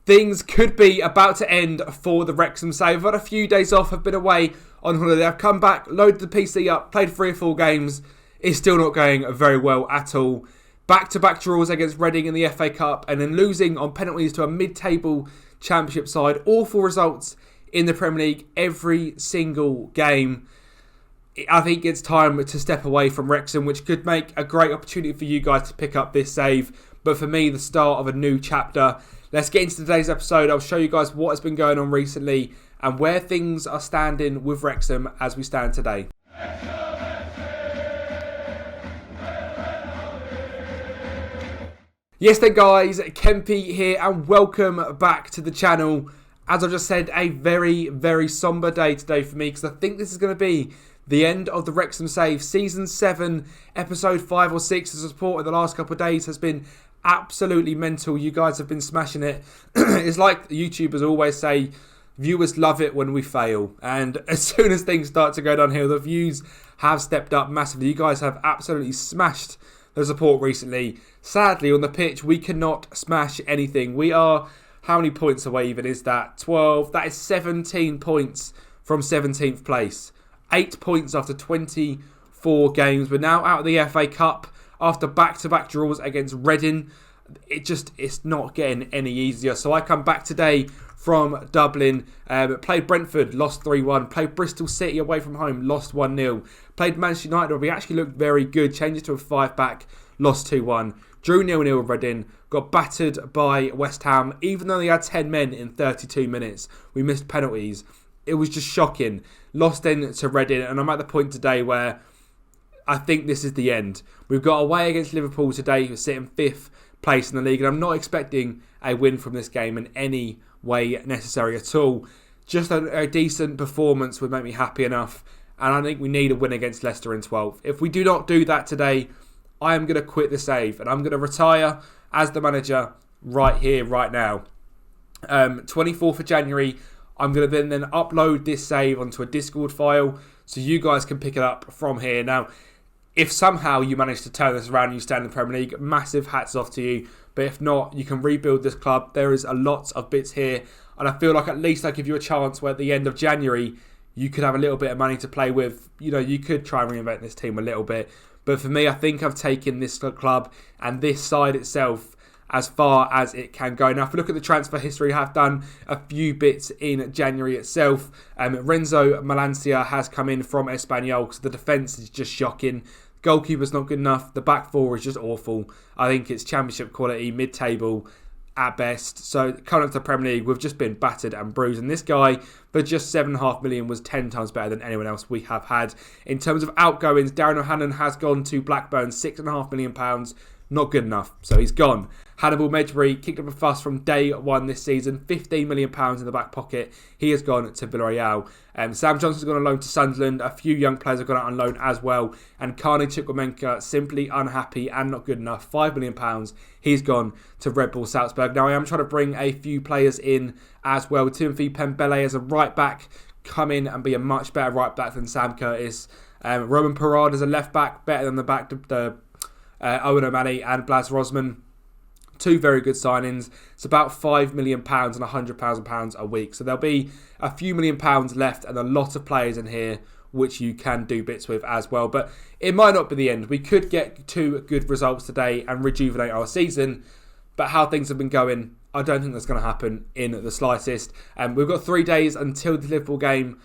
Things could be about to end for the Wrexham side. I've had a few days off, I've been away on holiday. I've come back, loaded the PC up, played 3 or 4 games. It's still not going very well at all. Back-to-back draws against Reading in the FA Cup and then losing on penalties to a mid-table Championship side. Awful results in the Premier League every single game. I think it's time to step away from Wrexham, which could make a great opportunity for you guys to pick up this save. But for me, the start of a new chapter. Let's get into today's episode. I'll show you guys what has been going on recently and where things are standing with Wrexham as we stand today. Yes then guys, Kempy here and welcome back to the channel. As I just said, a very, very sombre day today for me because I think this is going to be the end of the Wrexham Save. Season 7, episode 5 or 6, the support in the last couple of days has been absolutely mental. You guys have been smashing it. It's like YouTubers always say, viewers love it when we fail. And as soon as things start to go downhill, the views have stepped up massively. You guys have absolutely smashed the support recently. Sadly, on the pitch, we cannot smash anything. We are, how many points away even is that? 12. That is 17 points from 17th place. 8 points after 24 games. We're now out of the FA Cup after back-to-back draws against Reading. It's not getting any easier. So I come back today from Dublin, played Brentford, lost 3-1, played Bristol City away from home, lost 1-0, played Manchester United where we actually looked very good, changed it to a 5-back, lost 2-1, drew 0-0 with Reading, got battered by West Ham, even though they had 10 men in 32 minutes, we missed penalties. It was just shocking. Lost then to Reading, and I'm at the point today where I think this is the end. We've got away against Liverpool today, who are sitting 5th place in the league, and I'm not expecting a win from this game in any way necessary at all. Just a decent performance would make me happy enough, and I think we need a win against Leicester in 12th. If we do not do that today, I am going to quit the save, and I'm going to retire as the manager right here, right now. 24th of January, I'm going to then upload this save onto a Discord file so you guys can pick it up from here. Now, if somehow you manage to turn this around and you stay in the Premier League, massive hats off to you. But if not, you can rebuild this club. There is a lot of bits here. And I feel like at least I give you a chance where at the end of January, you could have a little bit of money to play with. You know, you could try and reinvent this team a little bit. But for me, I think I've taken this club and this side itself as far as it can go. Now, if we look at the transfer history, I have done a few bits in January itself. Renzo Malancia has come in from Espanyol because the defence is just shocking. Goalkeeper's not good enough. The back four is just awful. I think it's Championship quality, mid-table at best. So coming up to the Premier League, we've just been battered and bruised. And this guy, for just $7.5 million, was 10 times better than anyone else we have had. In terms of outgoings, Darren O'Hanlon has gone to Blackburn, £6.5 million. Not good enough, so he's gone. Hannibal Medbury kicked up a fuss from day one this season, £15 million in the back pocket. He has gone to Villarreal. Sam Johnson's gone on loan to Sunderland. A few young players have gone out on loan as well. And Carney Chukwuemeka, simply unhappy and not good enough, £5 million. He's gone to Red Bull Salzburg. Now, I am trying to bring a few players in as well. Timothy Pembele as a right back, come in and be a much better right back than Sam Curtis. Roman Perard as a left back, better than the back, Owen O'Malley and Blas Rosman. 2 very good signings. It's about £5 million and £100,000 a week. So there'll be a few £1 million left and a lot of players in here which you can do bits with as well. But it might not be the end. We could get 2 good results today and rejuvenate our season. But how things have been going, I don't think that's going to happen in the slightest. We've got 3 days until the Liverpool game.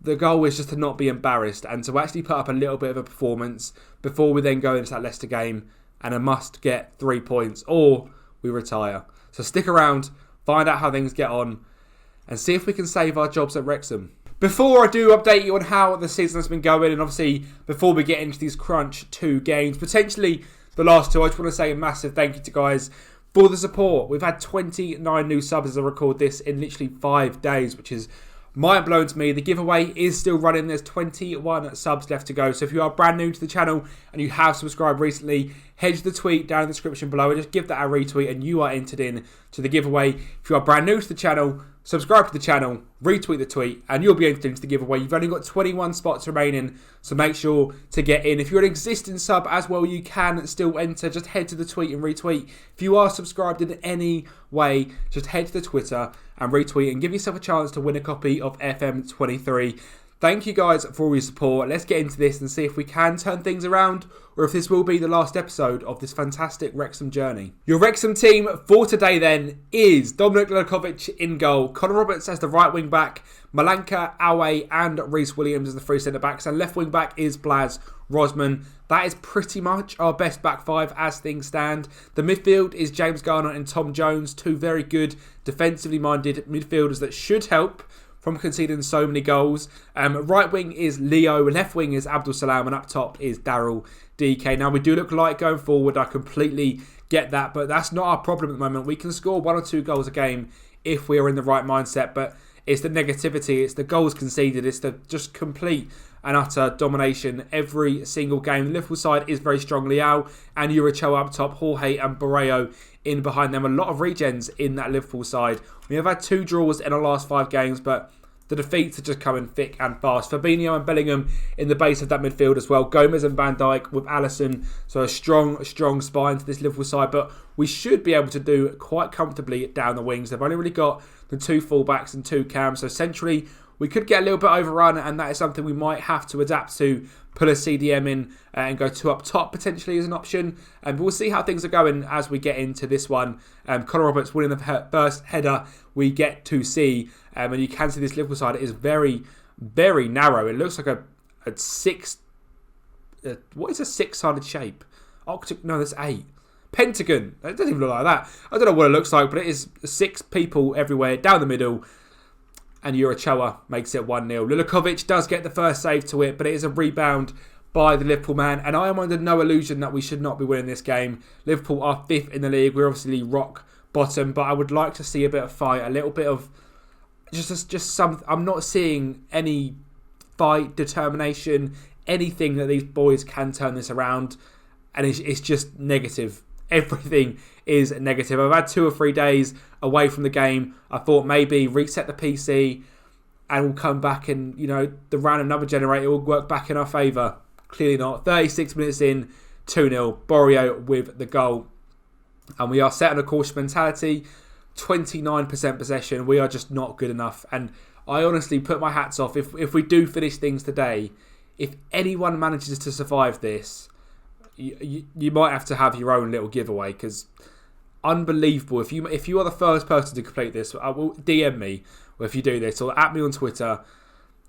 The goal is just to not be embarrassed and to actually put up a little bit of a performance before we then go into that Leicester game and a must get 3 points or we retire. So stick around, find out how things get on and see if we can save our jobs at Wrexham. Before I do update you on how the season has been going, and obviously before we get into these crunch 2 games, potentially the last 2, I just want to say a massive thank you to guys for the support. We've had 29 new subs as I record this in literally 5 days, which is mind blown to me. The giveaway is still running. There's 21 subs left to go. So if you are brand new to the channel and you have subscribed recently, head to the tweet down in the description below and just give that a retweet and you are entered in to the giveaway. If you are brand new to the channel, subscribe to the channel, retweet the tweet, and you'll be entered into the giveaway. You've only got 21 spots remaining, so make sure to get in. If you're an existing sub as well, you can still enter. Just head to the tweet and retweet. If you are subscribed in any way, just head to the Twitter and retweet and give yourself a chance to win a copy of FM23. Thank you guys for all your support. Let's get into this and see if we can turn things around or if this will be the last episode of this fantastic Wrexham journey. Your Wrexham team for today then is Dominic Ljukovic in goal, Connor Roberts as the right wing back, Malanka, Awe and Reece Williams as the three centre backs, and left wing back is Blaz Rosman. That is pretty much our best back five as things stand. The midfield is James Garner and Tom Jones, two very good defensively minded midfielders that should help from conceding so many goals. Right wing is Leo, left wing is Abdul Salam, and up top is Daryl DK. Now, we do look light going forward. I completely get that, but that's not our problem at the moment. We can score 1 or 2 goals a game if we are in the right mindset, but it's the negativity, it's the goals conceded, it's the just complete and utter domination every single game. The Liverpool side is very strong. Leao and Uricho up top, Jorge and Barreo in behind them. A lot of regens in that Liverpool side. We have had 2 draws in our last 5 games, but the defeats are just coming thick and fast. Fabinho and Bellingham in the base of that midfield as well. Gomez and Van Dijk with Alisson. So a strong spine to this Liverpool side. But we should be able to do quite comfortably down the wings. They've only really got the 2 fullbacks and 2 cams. So centrally, we could get a little bit overrun, and that is something we might have to adapt to. Pull a CDM in and go 2 up top potentially as an option. But we'll see how things are going as we get into this one. Connor Roberts winning the first header we get to see. And you can see this Liverpool side is very, very narrow. It looks like a 6... what is a 6-sided shape? No, that's 8. Pentagon. It doesn't even look like that. I don't know what it looks like, but it is 6 people everywhere down the middle. And Urichoa makes it 1-0. Ljukovic does get the first save to it, but it is a rebound by the Liverpool man. And I am under no illusion that we should not be winning this game. Liverpool are 5th in the league. We're obviously rock bottom, but I would like to see a bit of fight, a little bit of just some. I'm not seeing any fight, determination, anything that these boys can turn this around, and it's just negative. Everything is negative. I've had 2 or 3 days away from the game. I thought maybe reset the PC and we'll come back and, the random number generator will work back in our favour. Clearly not. 36 minutes in, 2-0. Barreo with the goal. And we are set on a cautious mentality. 29% possession. We are just not good enough. And I honestly put my hats off. If we do finish things today, if anyone manages to survive this, you might have to have your own little giveaway, because unbelievable. If you are the first person to complete this, I will DM me, or if you do this, or at me on Twitter.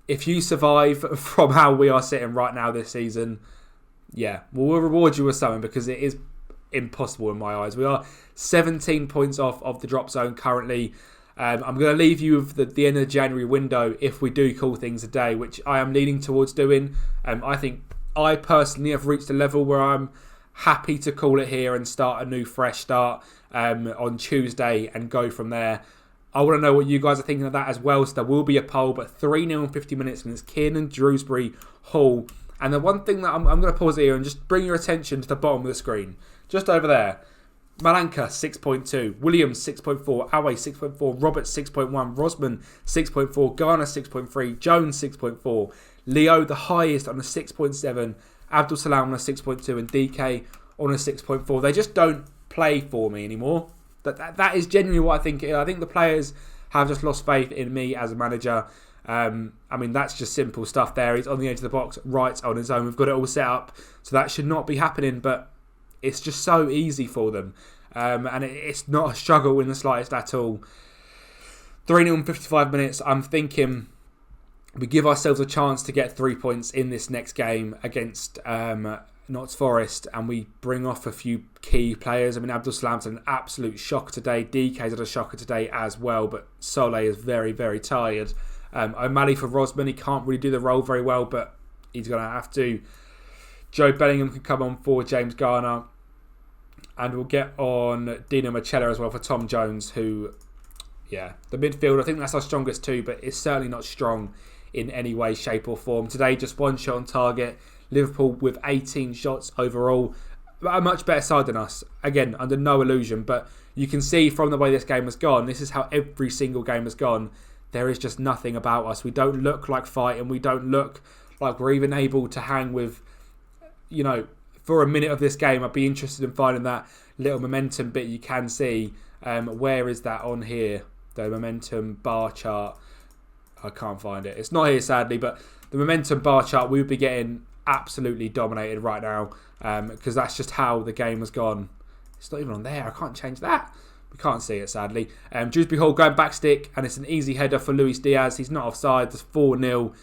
If you survive from how we are sitting right now this season, yeah, we'll reward you with something, because it is impossible in my eyes. We are 17 points off of the drop zone currently. I'm going to leave you with the end of the January window if we do call things a day, which I am leaning towards doing. I think I personally have reached a level where I'm happy to call it here and start a new fresh start on Tuesday and go from there. I want to know what you guys are thinking of that as well. So there will be a poll, but 3-0 in 50 minutes against Kiernan Dewsbury Hall. And the one thing that I'm going to pause here and just bring your attention to the bottom of the screen. Just over there. Malanka 6.2, Williams 6.4, Awe 6.4, Roberts 6.1, Rosman 6.4, Garner 6.3, Jones 6.4, Leo the highest on a 6.7, Abdul Salam on a 6.2 and DK on a 6.4. They just don't play for me anymore. That is genuinely what I think. I think the players have just lost faith in me as a manager. That's just simple stuff there. He's on the edge of the box, right on his own. We've got it all set up, so that should not be happening, but it's just so easy for them. And it's not a struggle in the slightest at all. 3-0 in 55 minutes. I'm thinking we give ourselves a chance to get 3 points in this next game against Notts Forest, and we bring off a few key players. Abdul Salam's an absolute shock today. DK's had a shocker today as well, but Sole is very, very tired. O'Malley for Rosman. He can't really do the role very well, but he's going to have to. Joe Bellingham can come on for James Garner. And we'll get on Dino Machella as well for Tom Jones, who, the midfield, I think that's our strongest two, but it's certainly not strong in any way, shape or form. Today, just 1 shot on target. Liverpool with 18 shots overall. a much better side than us. Again, under no illusion, but you can see from the way this game has gone, this is how every single game has gone. There is just nothing about us. We don't look like fighting. We don't look like we're even able to hang with, for a minute of this game. I'd be interested in finding that little momentum bit you can see. Where is that on here? The momentum bar chart. I can't find it. It's not here, sadly, but the momentum bar chart, we would be getting absolutely dominated right now, because that's just how the game has gone. It's not even on there. I can't change that. We can't see it, sadly. Dewsbury Hall going back stick, and it's an easy header for Luis Diaz. He's not offside. There's 4-0,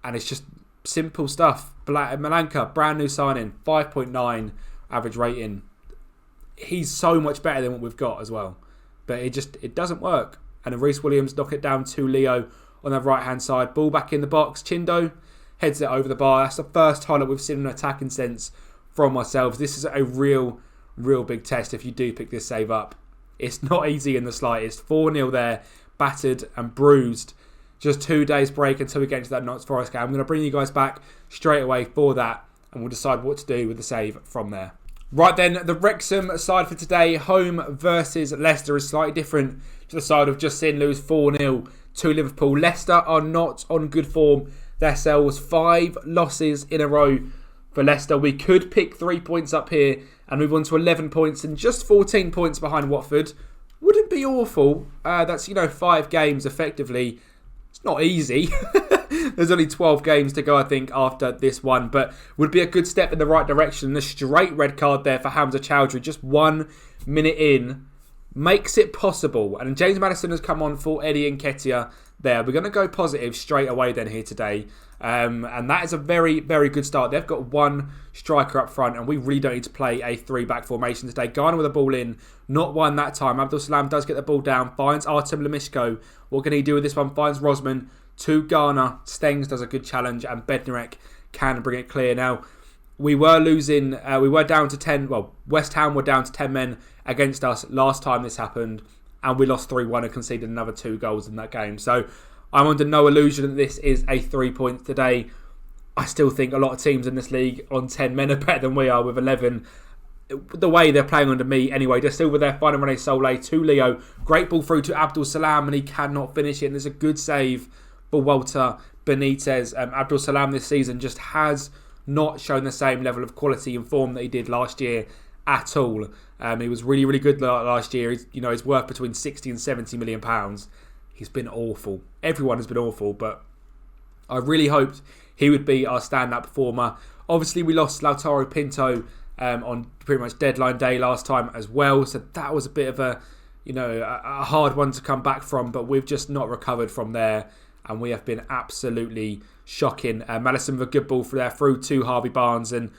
and it's just simple stuff. Malanka, brand new signing, 5.9 average rating. He's so much better than what we've got as well, but it doesn't work. And then Reece Williams knock it down to Leo on the right hand side. Ball back in the box. Chindo heads it over the bar. That's the first time that we've seen an attacking sense from ourselves. This is a real big test if you do pick this save up. It's not easy in the slightest. 4-0 there, battered and bruised. Just 2 days break until we get into that Notts Forest game. I'm going to bring you guys back straight away for that, and we'll decide what to do with the save from there. Right then, the Wrexham side for today, home versus Leicester, is slightly different to the side of just seeing lose 4-0 to Liverpool. Leicester are not on good form. Their sell was 5 losses in a row for Leicester. We could pick 3 points up here and move on to 11 points and just 14 points behind Watford. Wouldn't be awful. That's, 5 games effectively. It's not easy. There's only 12 games to go, I think, after this one, but would be a good step in the right direction. The straight red card there for Hamza Chowdhury, just 1 minute in, makes it possible. And James Maddison has come on for Eddie Nketiah there. We're going to go positive straight away then here today. And that is a very, very good start. They've got 1 striker up front, and we really don't need to play a 3-back formation today. Garner with the ball in, not one that time. Abdul Salam does get the ball down, finds Artem Lemishko. What can he do with this one? Finds Rosman to Garner. Stengs does a good challenge, and Bednarek can bring it clear. Now, we were losing, we were down to 10, West Ham were down to 10 men against us last time this happened, and we lost 3-1 and conceded another 2 goals in that game. So I'm under no illusion that this is a 3 point today. I still think a lot of teams in this league on 10 men are better than we are with 11. The way they're playing under me anyway. They're still with their final Rene Solé to Leo. Great ball through to Abdul Salam, and he cannot finish it. And there's a good save for Walter Benitez. Abdul Salam this season just has not shown the same level of quality and form that he did last year at all. He was really, really good last year. He's worth between 60 and 70 million pounds. He's been awful. Everyone has been awful, but I really hoped he would be our stand-up performer. Obviously, we lost Lautaro Pinto on pretty much deadline day last time as well, so that was a bit of a hard one to come back from, but we've just not recovered from there, and we have been absolutely shocking. Maddison with a good ball through to Harvey Barnes, and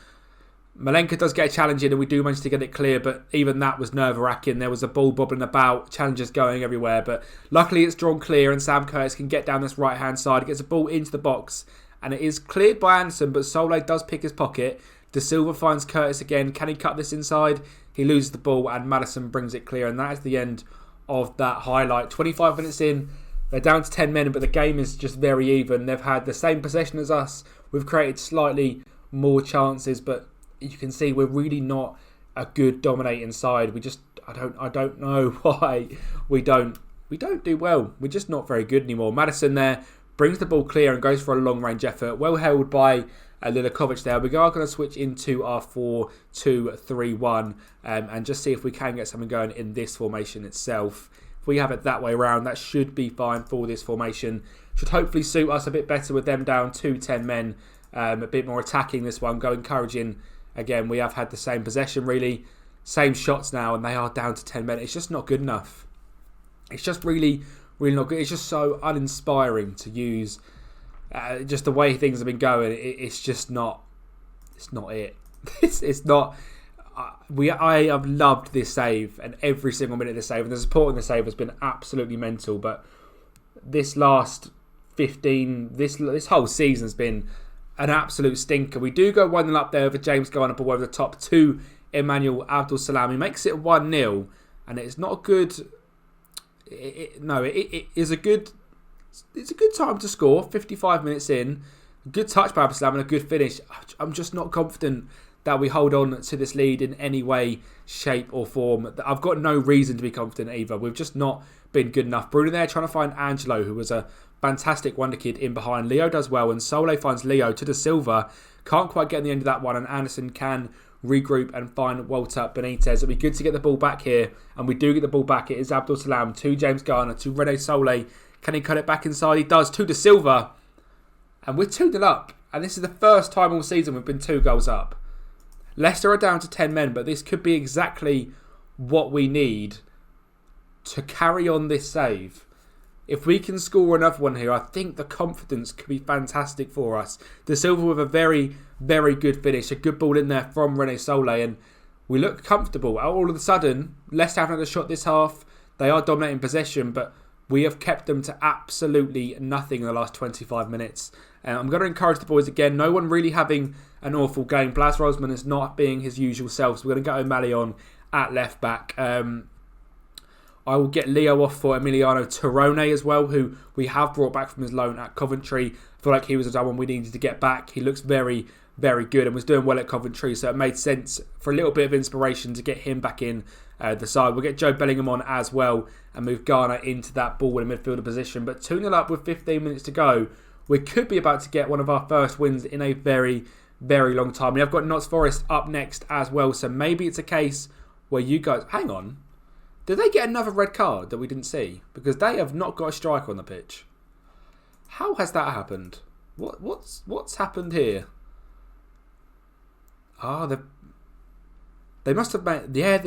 Malenka does get a challenge in, and we do manage to get it clear, but even that was nerve-wracking. There was a ball bobbling about, challenges going everywhere, but luckily it's drawn clear, and Sam Curtis can get down this right-hand side. He gets a ball into the box, and it is cleared by Anderson, but Solé does pick his pocket. De Silva finds Curtis again. Can he cut this inside? He loses the ball, and Maddison brings it clear, and that is the end of that highlight. 25 minutes in, they're down to 10 men, but the game is just very even. They've had the same possession as us. We've created slightly more chances, but you can see we're really not a good dominating side. I don't know why we don't do well. We're just not very good anymore. Maddison there brings the ball clear and goes for a long range effort. Well held by Lilakovic there. We are going to switch into our 4-2-3-1 and just see if we can get something going in this formation itself. If we have it that way around, that should be fine for this formation. Should hopefully suit us a bit better with them down to 10 men. A bit more attacking this one, go encouraging. Again, we have had the same possession really, same shots now, and they are down to 10 men. It's just not good enough. It's just really, really not good. It's just so uninspiring to use. Just the way things have been going, it's just not. It's not it. It's not. I have loved this save and every single minute of this save, and the support in the save has been absolutely mental. But this last 15, this whole season has been an absolute stinker. We do go 1-0 up there with James going up over the top to Emmanuel Abdul Salam. He makes it 1-0, and it's not a good. It is a good. It's a good time to score. 55 minutes in, good touch by Abdul Salam and a good finish. I'm just not confident that we hold on to this lead in any way, shape or form. I've got no reason to be confident either. We've just not been good enough. Bruno there trying to find Angelo, who was a fantastic wonder kid in behind. Leo does well, and Sole finds Leo to De Silva. Can't quite get in the end of that one, and Anderson can regroup and find Walter Benitez. It'll be good to get the ball back here, and we do get the ball back. It is Abdul Salam to James Garner to Rene Sole. Can he cut it back inside? He does, to De Silva. And we're 2-0 up, and this is the first time all season we've been 2 goals up. Leicester are down to 10 men, but this could be exactly what we need to carry on this save. If we can score another one here, I think the confidence could be fantastic for us. De Silva with a very, very good finish. A good ball in there from Rene Sole, and we look comfortable. All of a sudden, Leicester haven't had a shot this half. They are dominating possession, but we have kept them to absolutely nothing in the last 25 minutes. I'm going to encourage the boys again. No one really having an awful game. Blas Rosman is not being his usual self, so we're going to get O'Malley on at left back. I will get Leo off for Emiliano Torrone as well, who we have brought back from his loan at Coventry. I feel like he was a one we needed to get back. He looks very, very good and was doing well at Coventry, so it made sense for a little bit of inspiration to get him back in the side. We'll get Joe Bellingham on as well and move Garner into that ball in a midfielder position. But 2-0 up with 15 minutes to go. We could be about to get one of our first wins in a very, very long time. We have got Notts Forest up next as well, so maybe it's a case where you guys... Hang on. Did they get another red card that we didn't see? Because they have not got a striker on the pitch. How has that happened? What's happened here? They must have made... Yeah,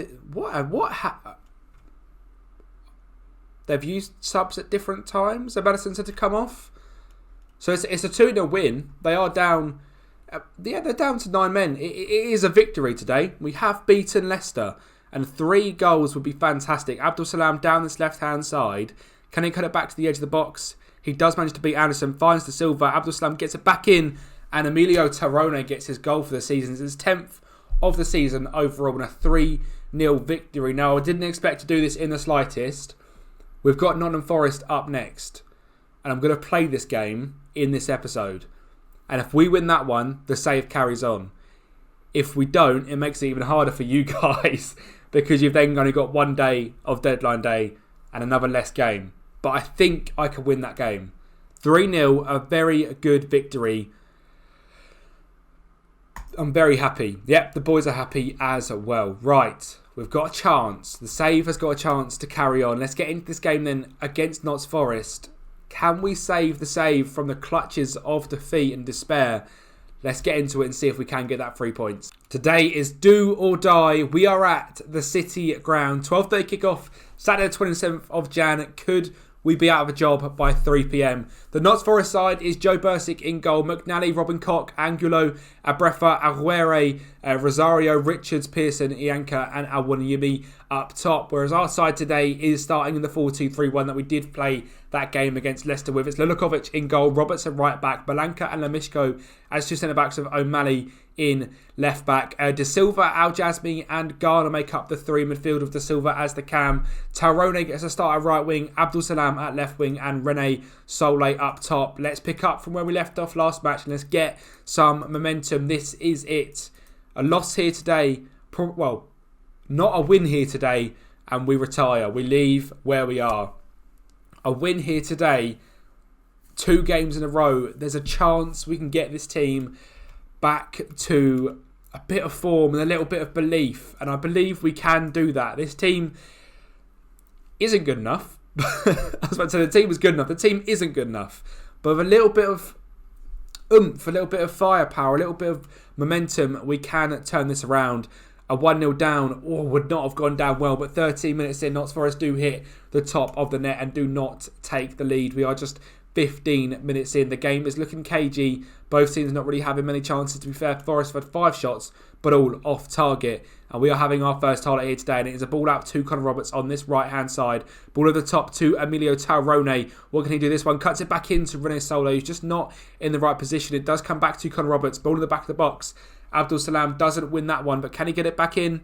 they've used subs at different times. So Madison said to come off. So it's a 2-0 win. They are down... they're down to 9 men. It is a victory today. We have beaten Leicester. And 3 goals would be fantastic. Abdul Salam down this left-hand side. Can he cut it back to the edge of the box? He does manage to beat Anderson. Finds De Silva. Abdul Salam gets it back in. And Emilio Torrone gets his goal for the season. It's his 10th of the season overall. And a 3-0 victory. Now, I didn't expect to do this in the slightest. We've got Nottingham Forest up next. And I'm going to play this game in this episode. And if we win that one, the save carries on. If we don't, it makes it even harder for you guys. Because you've then only got 1 day of deadline day and another less game. But I think I can win that game. 3-0, a very good victory. I'm very happy. Yep, the boys are happy as well. Right, we've got a chance. The save has got a chance to carry on. Let's get into this game then against Notts Forest. Can we save the save from the clutches of defeat and despair? Let's get into it and see if we can get that 3 points. Today is do or die. We are at the City Ground. 12:30 kickoff, Saturday 27th of Jan. Could we be out of a job by 3 p.m? The Notts Forest side is Joe Bursick in goal. McNally, Robin Koch, Angulo, Abrefa, Aguirre, Rosario, Richards, Pearson, Ianca and Awoniyi up top. Whereas our side today is starting in the 4-2-3-1 that we did play that game against Leicester with. It's Lulakovic in goal, Roberts at right back, Belanca and Lamishko as 2 centre-backs with O'Malley in left back. De Silva, Al Jasmi and Garner make up the 3 midfield with De Silva as the cam. Torrone gets a start at right wing, Abdul Salam at left wing and Rene Sole up top. Let's pick up from where we left off last match and let's get some momentum. This is it. A loss here today, well, not a win here today, and we retire. We leave where we are. A win here today, 2 games in a row. There's a chance we can get this team back to a bit of form and a little bit of belief, and I believe we can do that. This team isn't good enough. I was about to say the team was good enough. The team isn't good enough, but with a little bit of oomph, a little bit of firepower, a little bit of momentum, we can turn this around. A 1-0 down would not have gone down well, but 13 minutes in, Notts Forest do hit the top of the net and do not take the lead. We are just 15 minutes in. The game is looking cagey. Both teams not really having many chances. To be fair, Forest have had 5 shots, but all off target. And we are having our first highlight here today, and it is a ball out to Connor Roberts on this right-hand side. Ball at the top to Emilio Torrone. What can he do this one? Cuts it back into Rene Sole, who's just not in the right position. It does come back to Connor Roberts. Ball in the back of the box. Abdul Salam doesn't win that one, but can he get it back in?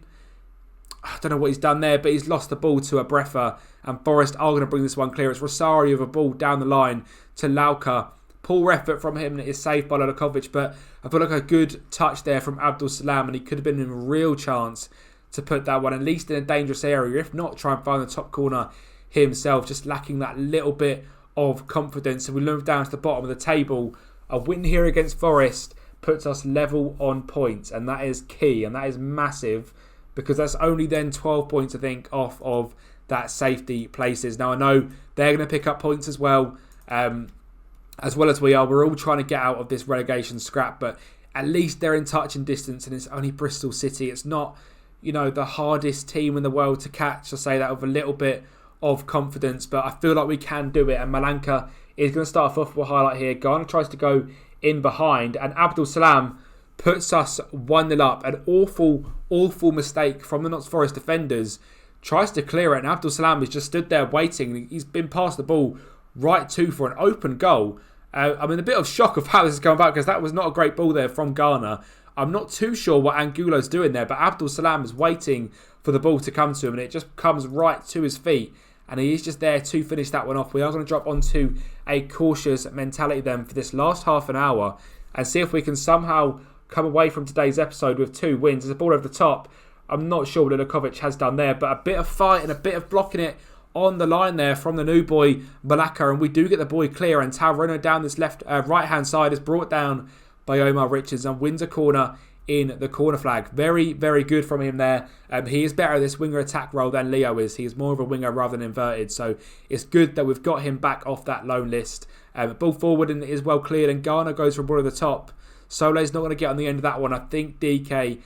I don't know what he's done there, but he's lost the ball to Abrefa, and Forest are going to bring this one clear. It's Rosario with a ball down the line to Lauca. Poor effort from him, and it is saved by Livakovic, but I feel like a good touch there from Abdul Salam, and he could have been in a real chance to put that one, at least in a dangerous area. If not, try and find the top corner himself, just lacking that little bit of confidence. And we move down to the bottom of the table. A win here against Forest puts us level on points, and that is key, and that is massive, because that's only then 12 points, I think, off of that safety places. Now, I know they're going to pick up points as well as we are. We're all trying to get out of this relegation scrap, but at least they're in touching distance, and it's only Bristol City. It's not, the hardest team in the world to catch. I say that with a little bit of confidence, but I feel like we can do it. And Malanka is going to start off with a highlight here. Garner tries to go in behind, and Abdul Salam puts us 1-0 up. An awful mistake from the Notts Forest defenders. Tries to clear it, and Abdul Salam has just stood there waiting. He's been passed the ball right to for an open goal. I'm in a bit of shock of how this has come about, because that was not a great ball there from Garner. I'm not too sure what Angulo's doing there, but Abdul Salam is waiting for the ball to come to him, and it just comes right to his feet, and he is just there to finish that one off. We are going to drop onto a cautious mentality then for this last half an hour, and see if we can somehow come away from today's episode with 2 wins. There's a ball over the top. I'm not sure what Livakovic has done there, but a bit of fight and a bit of blocking it on the line there from the new boy Malaka, and we do get the boy clear, and Taurino down this right hand side is brought down by Omar Richards and wins a corner in the corner flag. Very, very good from him there. He is better at this winger attack role than Leo is. He is more of a winger rather than inverted, so it's good that we've got him back off that loan list. Ball forward, and it is well cleared, and Garner goes for a ball at the top. Soleil's not going to get on the end of that one. I think DK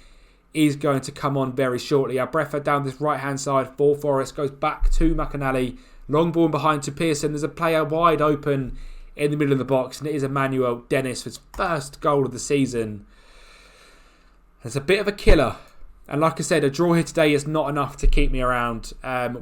is going to come on very shortly. Abrefa down this right hand side for Forest, goes back to McAnally. Long ball behind to Pearson. There's a player wide open in the middle of the box, and it is Emmanuel Dennis for his first goal of the season. It's a bit of a killer, and like I said, a draw here today is not enough to keep me around.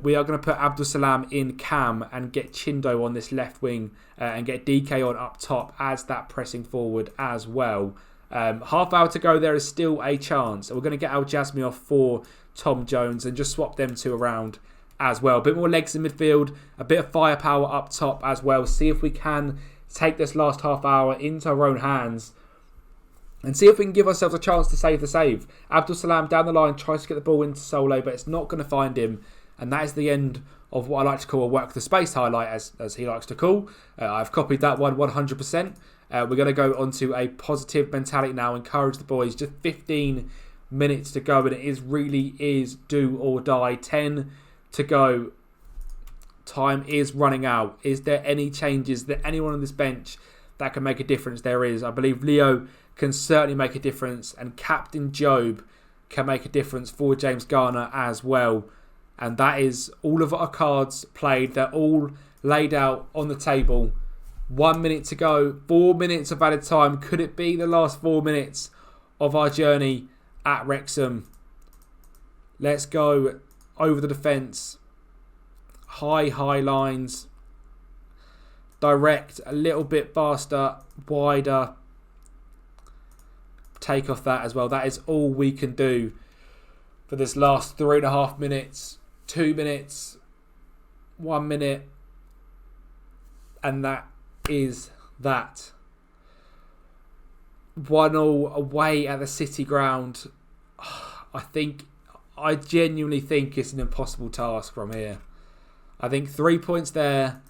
We are going to put Abdul Salam in cam and get Chindo on this left wing, and get DK on up top as that pressing forward as well. Half hour to go, there is still a chance. We're going to get Al Jasmi off for Tom Jones and just swap them two around as well. A bit more legs in midfield, a bit of firepower up top as well. See if we can take this last half hour into our own hands and see if we can give ourselves a chance to save the save. Abdul Salam down the line tries to get the ball into Sole, but it's not going to find him. And that is the end of what I like to call a work the space highlight, as he likes to call. I've copied that one 100%. We're going to go on to a positive mentality now, encourage the boys. Just 15 minutes to go, and it really is do or die. 10 to go. Time is running out. Is there any changes? Is there anyone on this bench that can make a difference? There is. I believe Leo can certainly make a difference, and Captain Job can make a difference for James Garner as well. And that is all of our cards played. They're all laid out on the table. 1 minute to go. 4 minutes of added time. Could it be the last 4 minutes of our journey at Wrexham? Let's go over the defence. High lines. Direct a little bit faster. Wider. Take off that as well. That is all we can do for this last 3.5 minutes. 2 minutes. 1 minute. And that is that. 1-1 away at the City ground. I genuinely think it's an impossible task from here. I think 3 points there.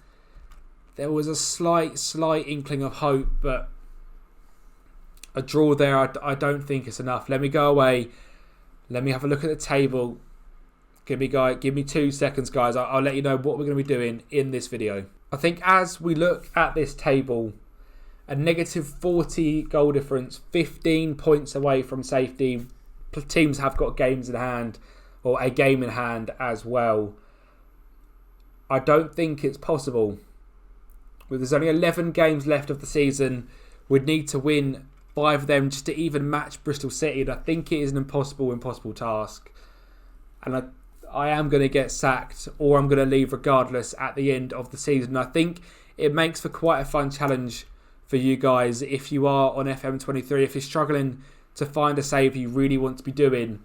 There was a slight inkling of hope, but a draw there, I don't think it's enough. Let me go away. Let me have a look at the table. Give me 2 seconds, guys. I'll let you know what we're going to be doing in this video. I think as we look at this table, a negative 40 goal difference, 15 points away from safety. Teams have got games in hand, or a game in hand as well. I don't think it's possible. There's only 11 games left of the season. We'd need to win 5 of them just to even match Bristol City. And I think it is an impossible task. And I am going to get sacked, or I'm going to leave regardless at the end of the season. I think it makes for quite a fun challenge for you guys if you are on FM23. If you're struggling to find a save you really want to be doing,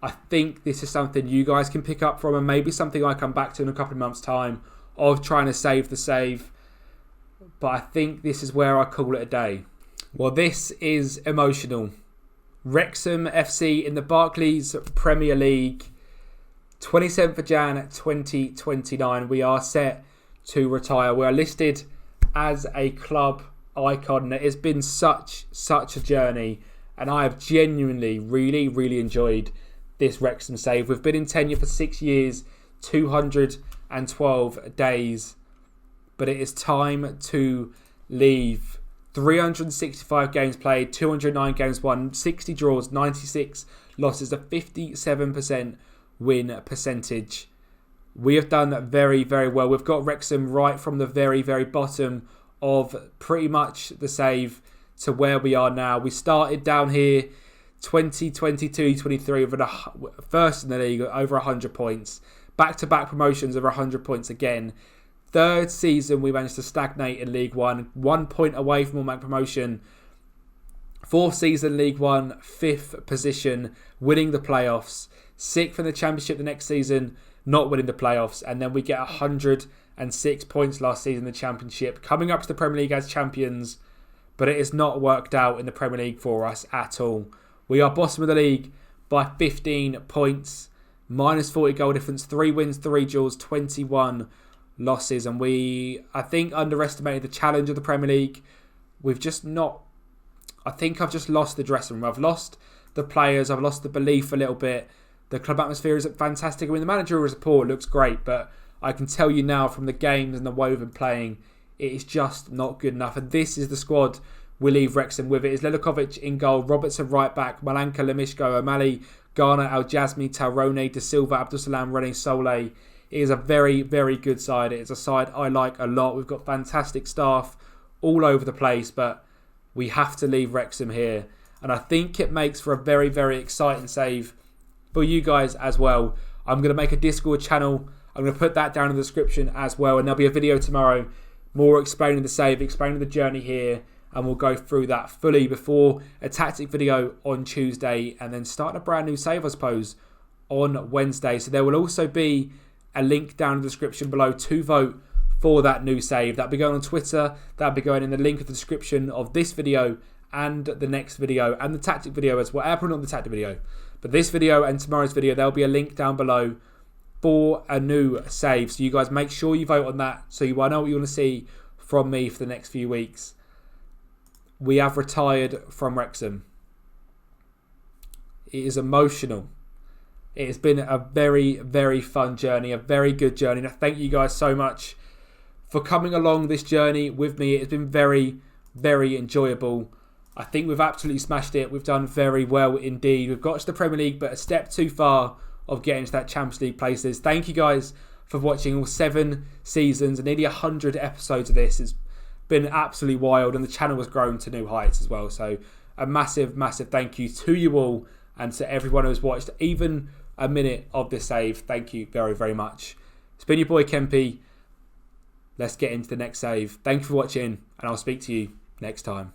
I think this is something you guys can pick up from, and maybe something I come back to in a couple of months' time of trying to save the save. but I think this is where I call it a day. Well, this is emotional. Wrexham FC in the Barclays Premier League, 27th of Jan 2029. We are set to retire. We are listed as a club icon. It has been such a journey, and I have genuinely really enjoyed this Wrexham save. We've been in tenure for 6 years, 212 days, but it is time to leave. 365 games played, 209 games won, 60 draws, 96 losses, a 57% win percentage. We have done that very well. We've got Wrexham right from the very bottom of pretty much the save to where we are now. We started down here 2022-23 with first in the league, over 100 points. Back-to-back promotions, over 100 points again. Third season, we managed to stagnate in League One, 1 point away from automatic promotion. Fourth season, League One, 5th position, winning the playoffs. 6th in the Championship the next season, not winning the playoffs. And then we get 106 points last season in the Championship, coming up to the Premier League as champions. But it has not worked out in the Premier League for us at all. We are bottom of the league by 15 points, minus 40 goal difference, 3 wins, 3 draws, 21 losses, and I think underestimated the challenge of the Premier League. I think I've just lost the dressing room. I've lost the players. I've lost the belief a little bit. The club atmosphere is fantastic. I mean, the managerial support looks great, but I can tell you now from the games and the way we've been playing, it is just not good enough. And this is the squad we leave Wrexham with. It is Lelikovic in goal, Robertson right back, Malanka, Lemishko, O'Malley, Garner, Al-Jazmi, Taurone, De Silva, Abdulsalam, René Solé. It is a very good side. It is a side I like a lot. We've got fantastic staff all over the place, but we have to leave Wrexham here. And I think it makes for a very exciting save for you guys as well. I'm going to make a Discord channel. I'm going to put that down in the description as well. And there'll be a video tomorrow, more explaining the save, explaining the journey here. And we'll go through that fully before a tactic video on Tuesday. And then start a brand new save, I suppose, on Wednesday. So there will also be a link down in the description below to vote for that new save. That'll be going on Twitter. That'll be going in the link of the description of this video and the next video and the tactic video as well. Probably not the tactic video, but this video and tomorrow's video, there'll be a link down below for a new save. So you guys make sure you vote on that so you know what you want to see from me for the next few weeks. We have retired from Wrexham. It is emotional. It has been a very fun journey, a very good journey. And I thank you guys so much for coming along this journey with me. It's been very enjoyable. I think we've absolutely smashed it. We've done very well indeed. We've got to the Premier League, but a step too far of getting to that Champions League places. Thank you guys for watching all 7 seasons and nearly 100 episodes of this. It's been absolutely wild, and the channel has grown to new heights as well. So a massive thank you to you all and to everyone who's watched even a minute of this save. Thank you very much. It's been your boy Kempy. Let's get into the next save. Thank you for watching, and I'll speak to you next time.